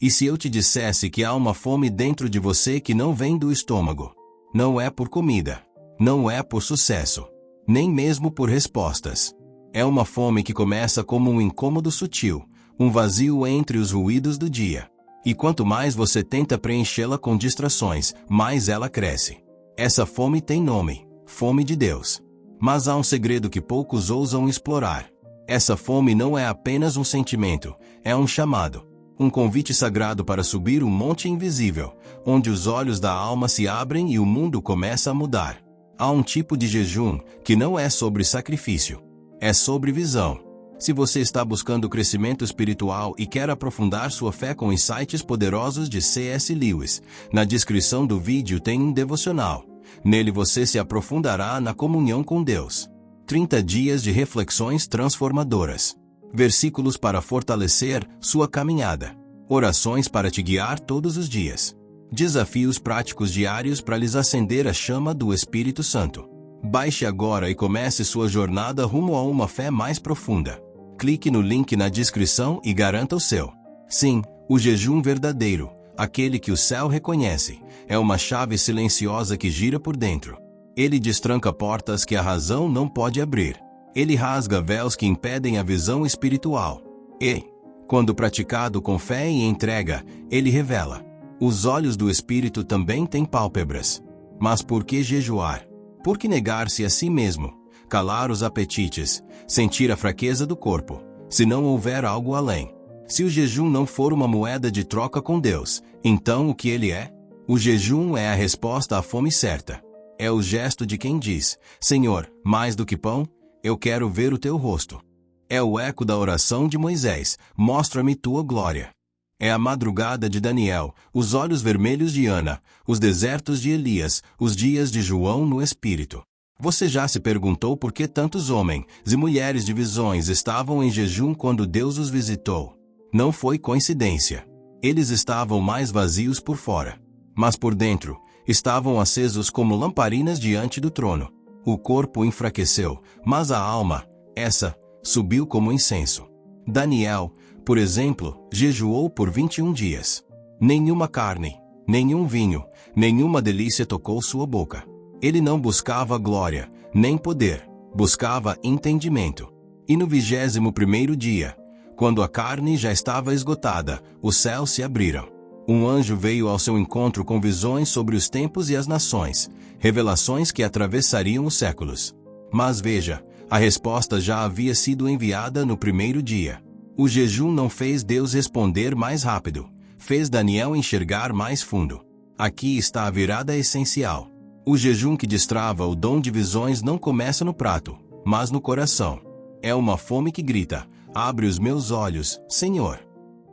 E se eu te dissesse que há uma fome dentro de você que não vem do estômago? Não é por comida. Não é por sucesso. Nem mesmo por respostas. É uma fome que começa como um incômodo sutil, um vazio entre os ruídos do dia. E quanto mais você tenta preenchê-la com distrações, mais ela cresce. Essa fome tem nome: fome de Deus. Mas há um segredo que poucos ousam explorar. Essa fome não é apenas um sentimento, é um chamado. Um convite sagrado para subir um monte invisível, onde os olhos da alma se abrem e o mundo começa a mudar. Há um tipo de jejum que não é sobre sacrifício, é sobre visão. Se você está buscando crescimento espiritual e quer aprofundar sua fé com insights poderosos de C.S. Lewis, na descrição do vídeo tem um devocional. Nele você se aprofundará na comunhão com Deus. 30 dias de reflexões transformadoras. Versículos para fortalecer sua caminhada. Orações para te guiar todos os dias. Desafios práticos diários para lhes acender a chama do Espírito Santo. Baixe agora e comece sua jornada rumo a uma fé mais profunda. Clique no link na descrição e garanta o seu. Sim, o jejum verdadeiro, aquele que o céu reconhece, é uma chave silenciosa que gira por dentro. Ele destranca portas que a razão não pode abrir. Ele rasga véus que impedem a visão espiritual. E, quando praticado com fé e entrega, ele revela. Os olhos do Espírito também têm pálpebras. Mas por que jejuar? Por que negar-se a si mesmo? Calar os apetites, sentir a fraqueza do corpo, se não houver algo além. Se o jejum não for uma moeda de troca com Deus, então o que ele é? O jejum é a resposta à fome certa. É o gesto de quem diz: Senhor, mais do que pão, eu quero ver o teu rosto. É o eco da oração de Moisés: mostra-me tua glória. É a madrugada de Daniel, os olhos vermelhos de Ana, os desertos de Elias, os dias de João no Espírito. Você já se perguntou por que tantos homens e mulheres de visões estavam em jejum quando Deus os visitou? Não foi coincidência. Eles estavam mais vazios por fora, mas por dentro, estavam acesos como lamparinas diante do trono. O corpo enfraqueceu, mas a alma, essa, subiu como incenso. Daniel, por exemplo, jejuou por 21 dias. Nenhuma carne, nenhum vinho, nenhuma delícia tocou sua boca. Ele não buscava glória, nem poder, buscava entendimento. E no 21º dia, quando a carne já estava esgotada, os céus se abriram. Um anjo veio ao seu encontro com visões sobre os tempos e as nações, revelações que atravessariam os séculos. Mas veja, a resposta já havia sido enviada no primeiro dia. O jejum não fez Deus responder mais rápido, fez Daniel enxergar mais fundo. Aqui está a virada essencial. O jejum que destrava o dom de visões não começa no prato, mas no coração. É uma fome que grita: abre os meus olhos, Senhor.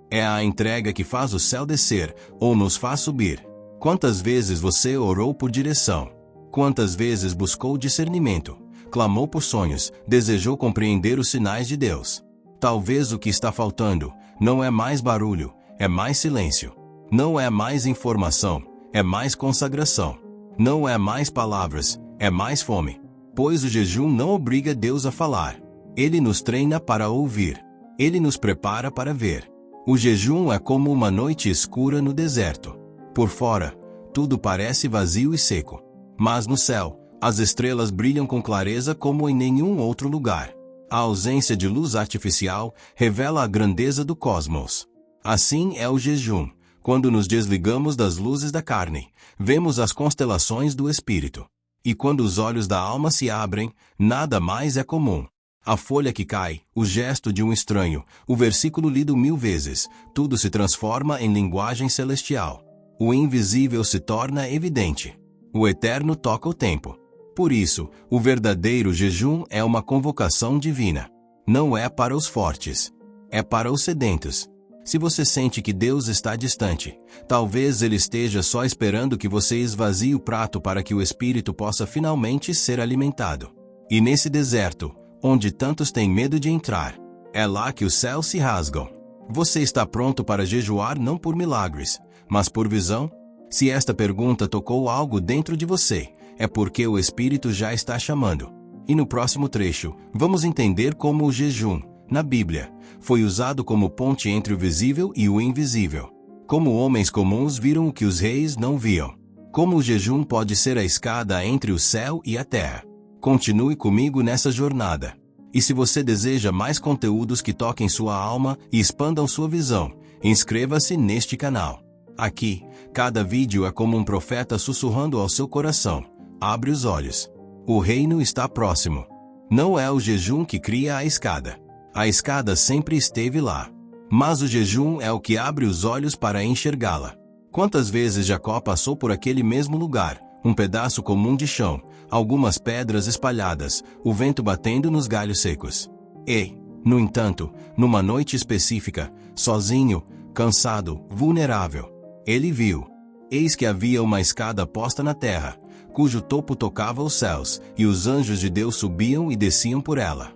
É a entrega que faz o céu descer, ou nos faz subir. Quantas vezes você orou por direção? Quantas vezes buscou discernimento? Clamou por sonhos, desejou compreender os sinais de Deus? Talvez o que está faltando não é mais barulho, é mais silêncio. Não é mais informação, é mais consagração. Não é mais palavras, é mais fome. Pois o jejum não obriga Deus a falar. Ele nos treina para ouvir. Ele nos prepara para ver. O jejum é como uma noite escura no deserto. Por fora, tudo parece vazio e seco. Mas no céu, as estrelas brilham com clareza como em nenhum outro lugar. A ausência de luz artificial revela a grandeza do cosmos. Assim é o jejum. Quando nos desligamos das luzes da carne, vemos as constelações do espírito. E quando os olhos da alma se abrem, nada mais é comum. A folha que cai, o gesto de um estranho, o versículo lido 1000 vezes, tudo se transforma em linguagem celestial. O invisível se torna evidente. O eterno toca o tempo. Por isso, o verdadeiro jejum é uma convocação divina. Não é para os fortes. É para os sedentos. Se você sente que Deus está distante, talvez Ele esteja só esperando que você esvazie o prato para que o Espírito possa finalmente ser alimentado. E nesse deserto, onde tantos têm medo de entrar, é lá que os céus se rasgam. Você está pronto para jejuar não por milagres, mas por visão? Se esta pergunta tocou algo dentro de você, é porque o Espírito já está chamando. E no próximo trecho, vamos entender como o jejum, na Bíblia, foi usado como ponte entre o visível e o invisível. Como homens comuns viram o que os reis não viam. Como o jejum pode ser a escada entre o céu e a terra. Continue comigo nessa jornada. E se você deseja mais conteúdos que toquem sua alma e expandam sua visão, inscreva-se neste canal. Aqui, cada vídeo é como um profeta sussurrando ao seu coração. Abre os olhos. O reino está próximo. Não é o jejum que cria a escada. A escada sempre esteve lá. Mas o jejum é o que abre os olhos para enxergá-la. Quantas vezes Jacó passou por aquele mesmo lugar, um pedaço comum de chão, algumas pedras espalhadas, o vento batendo nos galhos secos. E, no entanto, numa noite específica, sozinho, cansado, vulnerável, ele viu. Eis que havia uma escada posta na terra, cujo topo tocava os céus, e os anjos de Deus subiam e desciam por ela.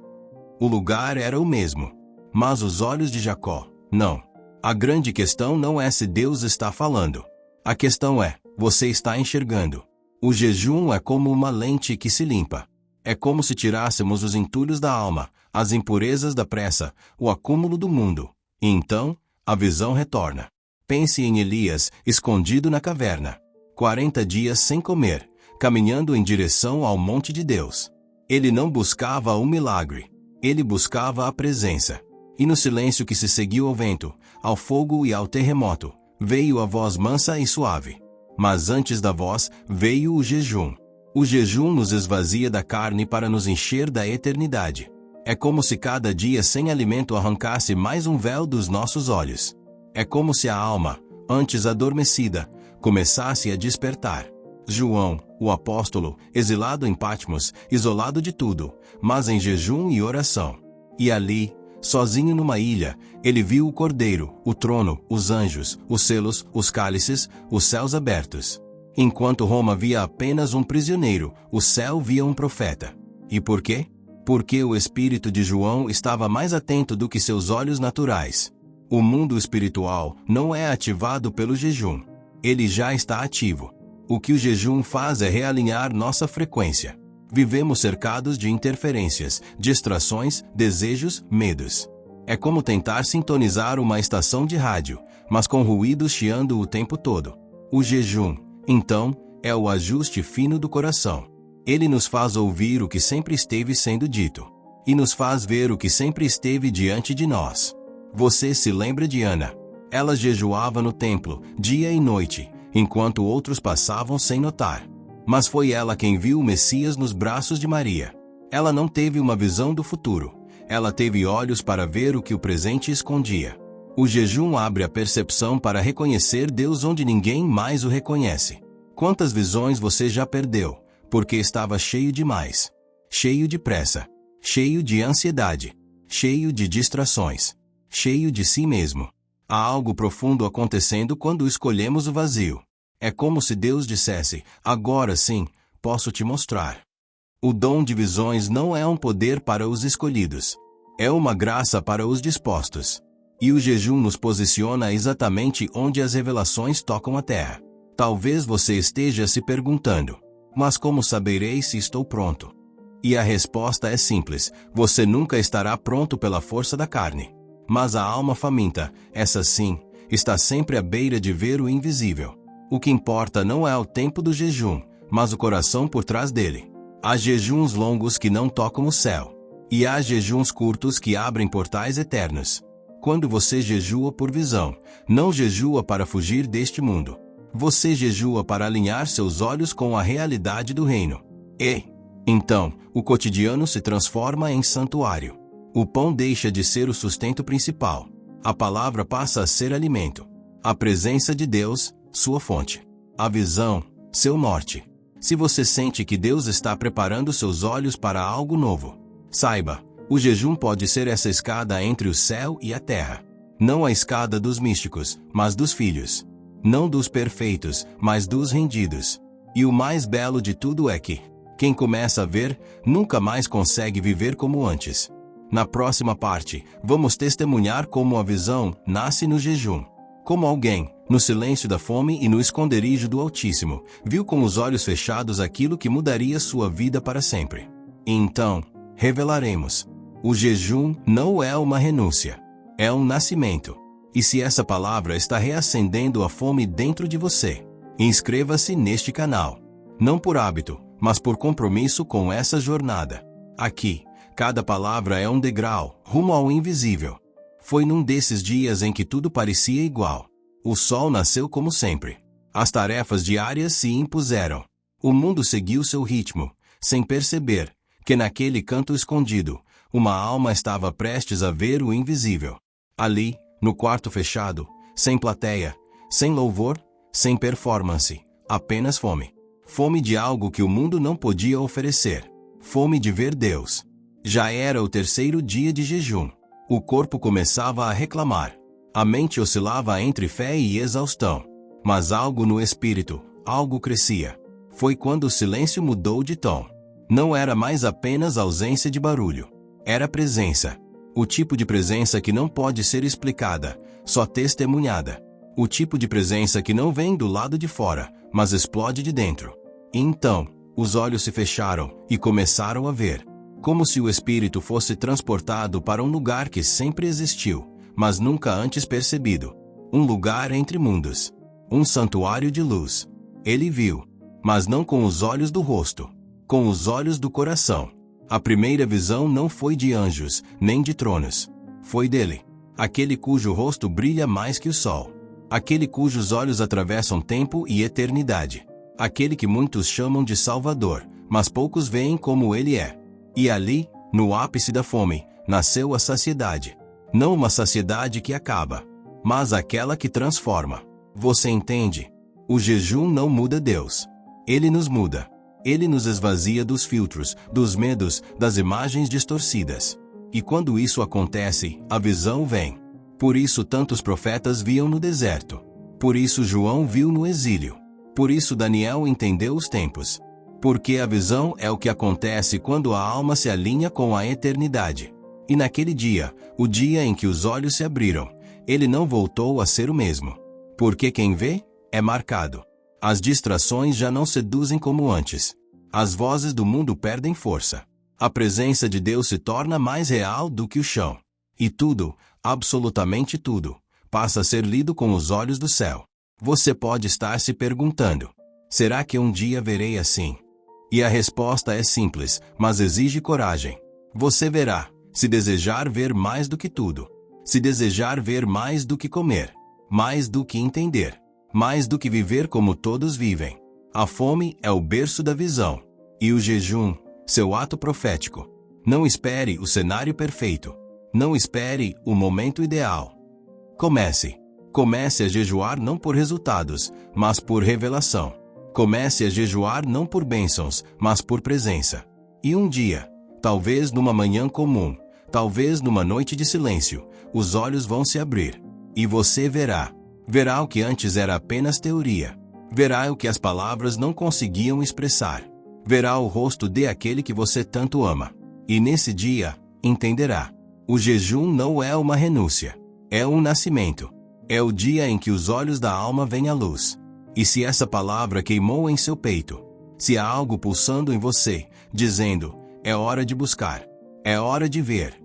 O lugar era o mesmo. Mas os olhos de Jacó, não. A grande questão não é se Deus está falando. A questão é, você está enxergando. O jejum é como uma lente que se limpa. É como se tirássemos os entulhos da alma, as impurezas da pressa, o acúmulo do mundo. E então, a visão retorna. Pense em Elias, escondido na caverna. 40 dias sem comer, caminhando em direção ao monte de Deus. Ele não buscava um milagre. Ele buscava a presença. E no silêncio que se seguiu ao vento, ao fogo e ao terremoto, veio a voz mansa e suave. Mas antes da voz, veio o jejum. O jejum nos esvazia da carne para nos encher da eternidade. É como se cada dia sem alimento arrancasse mais um véu dos nossos olhos. É como se a alma, antes adormecida, começasse a despertar. João, o apóstolo, exilado em Patmos, isolado de tudo, mas em jejum e oração. E ali, sozinho numa ilha, ele viu o Cordeiro, o trono, os anjos, os selos, os cálices, os céus abertos. Enquanto Roma via apenas um prisioneiro, o céu via um profeta. E por quê? Porque o espírito de João estava mais atento do que seus olhos naturais. O mundo espiritual não é ativado pelo jejum. Ele já está ativo. O que o jejum faz é realinhar nossa frequência. Vivemos cercados de interferências, distrações, desejos, medos. É como tentar sintonizar uma estação de rádio, mas com ruídos chiando o tempo todo. O jejum, então, é o ajuste fino do coração. Ele nos faz ouvir o que sempre esteve sendo dito. E nos faz ver o que sempre esteve diante de nós. Você se lembra de Ana? Ela jejuava no templo, dia e noite, enquanto outros passavam sem notar. Mas foi ela quem viu o Messias nos braços de Maria. Ela não teve uma visão do futuro. Ela teve olhos para ver o que o presente escondia. O jejum abre a percepção para reconhecer Deus onde ninguém mais o reconhece. Quantas visões você já perdeu, porque estava cheio demais? Cheio de pressa. Cheio de ansiedade. Cheio de distrações. Cheio de si mesmo. Há algo profundo acontecendo quando escolhemos o vazio. É como se Deus dissesse, agora sim, posso te mostrar. O dom de visões não é um poder para os escolhidos. É uma graça para os dispostos. E o jejum nos posiciona exatamente onde as revelações tocam a terra. Talvez você esteja se perguntando, mas como saberei se estou pronto? E a resposta é simples, você nunca estará pronto pela força da carne. Mas a alma faminta, essa sim, está sempre à beira de ver o invisível. O que importa não é o tempo do jejum, mas o coração por trás dele. Há jejuns longos que não tocam o céu. E há jejuns curtos que abrem portais eternos. Quando você jejua por visão, não jejua para fugir deste mundo. Você jejua para alinhar seus olhos com a realidade do reino. E, então, o cotidiano se transforma em santuário. O pão deixa de ser o sustento principal. A palavra passa a ser alimento. A presença de Deus, sua fonte. A visão, seu norte. Se você sente que Deus está preparando seus olhos para algo novo, saiba, o jejum pode ser essa escada entre o céu e a terra. Não a escada dos místicos, mas dos filhos. Não dos perfeitos, mas dos rendidos. E o mais belo de tudo é que, quem começa a ver, nunca mais consegue viver como antes. Na próxima parte, vamos testemunhar como a visão nasce no jejum. Como alguém, no silêncio da fome e no esconderijo do Altíssimo, viu com os olhos fechados aquilo que mudaria sua vida para sempre. E então, revelaremos. O jejum não é uma renúncia. É um nascimento. E se essa palavra está reacendendo a fome dentro de você, inscreva-se neste canal. Não por hábito, mas por compromisso com essa jornada. Aqui, cada palavra é um degrau rumo ao invisível. Foi num desses dias em que tudo parecia igual. O sol nasceu como sempre. As tarefas diárias se impuseram. O mundo seguiu seu ritmo, sem perceber que naquele canto escondido, uma alma estava prestes a ver o invisível. Ali, no quarto fechado, sem plateia, sem louvor, sem performance, apenas fome. Fome de algo que o mundo não podia oferecer. Fome de ver Deus. Já era o terceiro dia de jejum. O corpo começava a reclamar. A mente oscilava entre fé e exaustão. Mas algo no espírito, algo crescia. Foi quando o silêncio mudou de tom. Não era mais apenas ausência de barulho. Era presença. O tipo de presença que não pode ser explicada, só testemunhada. O tipo de presença que não vem do lado de fora, mas explode de dentro. E então, os olhos se fecharam e começaram a ver. Como se o espírito fosse transportado para um lugar que sempre existiu, mas nunca antes percebido. Um lugar entre mundos. Um santuário de luz. Ele viu, mas não com os olhos do rosto, com os olhos do coração. A primeira visão não foi de anjos, nem de tronos. Foi dele. Aquele cujo rosto brilha mais que o sol. Aquele cujos olhos atravessam tempo e eternidade. Aquele que muitos chamam de Salvador, mas poucos veem como ele é. E ali, no ápice da fome, nasceu a saciedade. Não uma saciedade que acaba, mas aquela que transforma. Você entende? O jejum não muda Deus. Ele nos muda. Ele nos esvazia dos filtros, dos medos, das imagens distorcidas. E quando isso acontece, a visão vem. Por isso tantos profetas viam no deserto. Por isso João viu no exílio. Por isso Daniel entendeu os tempos. Porque a visão é o que acontece quando a alma se alinha com a eternidade. E naquele dia, o dia em que os olhos se abriram, ele não voltou a ser o mesmo. Porque quem vê, é marcado. As distrações já não seduzem como antes. As vozes do mundo perdem força. A presença de Deus se torna mais real do que o chão. E tudo, absolutamente tudo, passa a ser lido com os olhos do céu. Você pode estar se perguntando: será que um dia verei assim? E a resposta é simples, mas exige coragem. Você verá, se desejar ver mais do que tudo. Se desejar ver mais do que comer. Mais do que entender. Mais do que viver como todos vivem. A fome é o berço da visão. E o jejum, seu ato profético. Não espere o cenário perfeito. Não espere o momento ideal. Comece. Comece a jejuar não por resultados, mas por revelação. Comece a jejuar não por bênçãos, mas por presença. E um dia, talvez numa manhã comum, talvez numa noite de silêncio, os olhos vão se abrir. E você verá. Verá o que antes era apenas teoria. Verá o que as palavras não conseguiam expressar. Verá o rosto de aquele que você tanto ama. E nesse dia, entenderá. O jejum não é uma renúncia. É um nascimento. É o dia em que os olhos da alma veem à luz. E se essa palavra queimou em seu peito, se há algo pulsando em você, dizendo, é hora de buscar, é hora de ver,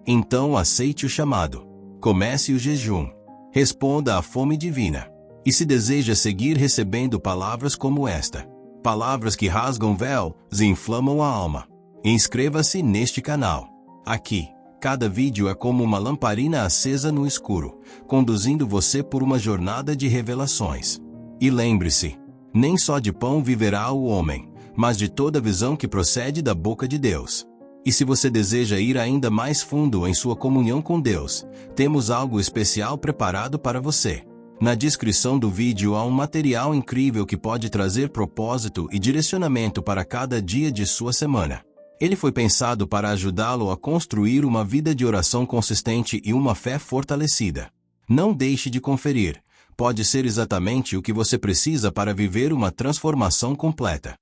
então aceite o chamado. Comece o jejum. Responda à fome divina. E se deseja seguir recebendo palavras como esta, palavras que rasgam véus e inflamam a alma, inscreva-se neste canal. Aqui, cada vídeo é como uma lamparina acesa no escuro, conduzindo você por uma jornada de revelações. E lembre-se, nem só de pão viverá o homem, mas de toda visão que procede da boca de Deus. E se você deseja ir ainda mais fundo em sua comunhão com Deus, temos algo especial preparado para você. Na descrição do vídeo há um material incrível que pode trazer propósito e direcionamento para cada dia de sua semana. Ele foi pensado para ajudá-lo a construir uma vida de oração consistente e uma fé fortalecida. Não deixe de conferir. Pode ser exatamente o que você precisa para viver uma transformação completa.